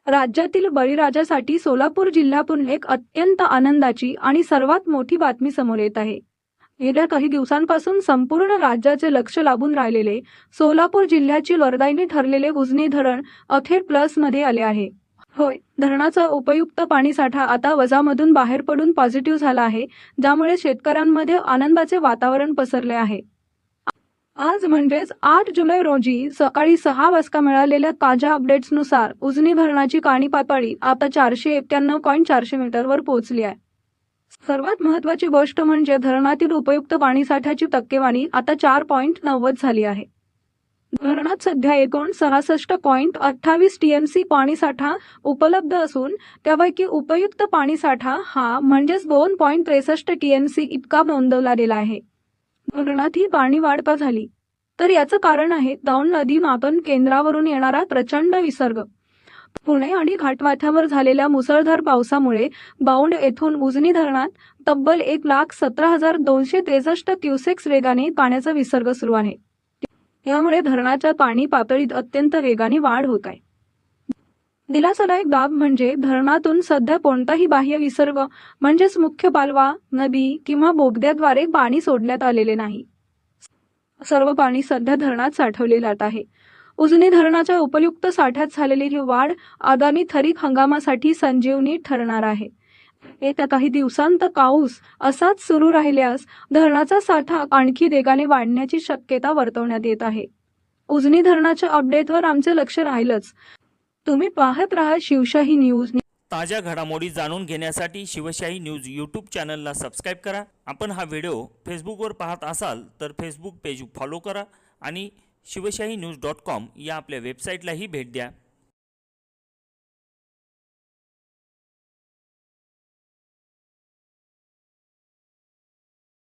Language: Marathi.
राज्यातील बळीराजासाठी सोलापूर जिल्ह्यातून एक अत्यंत आनंदाची आणि सर्वात मोठी बातमी समोर येत आहे। गेल्या काही दिवसांपासून संपूर्ण राज्याचे लक्ष लागून राहिलेले सोलापूर जिल्ह्याची वरदायिनी ठरलेले उजनी धरण अखेर प्लसमध्ये आले आहे। होय, धरणाचा उपयुक्त पाणीसाठा आता वजामधून बाहेर पडून पॉझिटिव्ह झाला आहे, ज्यामुळे शेतकऱ्यांमध्ये आनंदाचे वातावरण पसरले आहे। आज म्हणजेच 8 जुलै रोजी सकाळी 6 वाजता मिळालेल्या ताज्या अपडेट्सनुसार उजनी धरणाची पाणी पातळी आता 491.4 मीटरवर पोहोचली आहे। सर्वात महत्त्वाची गोष्ट म्हणजे धरणातील उपयुक्त पाणीसाठ्याची टक्केवारी आता 4.90 झाली आहे। धरणात सध्या एकूण 66.28 टीएमसी पाणीसाठा उपलब्ध असून त्यापैकी उपयुक्त पाणीसाठा हा म्हणजेच 2.63 टीएमसी इतका नोंदवला गेला आहे। धरणात ही पाणी वाढ का झाली, तर याचं कारण आहे दौंड नदी मापन केंद्रावरून येणारा प्रचंड विसर्ग। पुणे आणि घाटमाथ्यावर झालेल्या मुसळधार पावसामुळे दौंड येथून उजनी धरणात तब्बल 1,17,263 क्युसेक्स वेगाने पाण्याचा विसर्ग सुरू आहे। यामुळे धरणाच्या पाणी पातळीत अत्यंत वेगाने वाढ होत आहे। दिलासादायक बाब म्हणजे धरणातून सध्या कोणताही बाह्य विसर्ग म्हणजेच मुख्य कालवा, नदी किंवा बोगद्याद्वारे पाणी सोडण्यात आलेले नाही। सर्व पाणी सध्या धरणात साठवले जात आहे। उजनी धरणाच्या उपयुक्त साठ्यात झालेली ही वाढ आगामी खरीप हंगामासाठी संजीवनी ठरणार आहे। येत्या काही दिवसांत पाऊस असाच सुरू राहिल्यास धरणाचा साठा आणखी वेगाने वाढण्याची शक्यता वर्तवण्यात येत आहे। उजनी धरणाच्या अपडेटवर आमचे लक्ष राहीलच। तुम्ही पाहत राहा शिवशाही न्यूज। ताज्या घडामोडी जाणून घेण्यासाठी शिवशाही न्यूज यूट्यूब चॅनलला सबस्क्राइब करा। आपण हा व्हिडिओ फेसबुकवर पाहत असाल तर फेसबुक पेज फॉलो करा आणि शिवशाही न्यूज.com या आपल्या वेबसाईटलाही भेट द्या।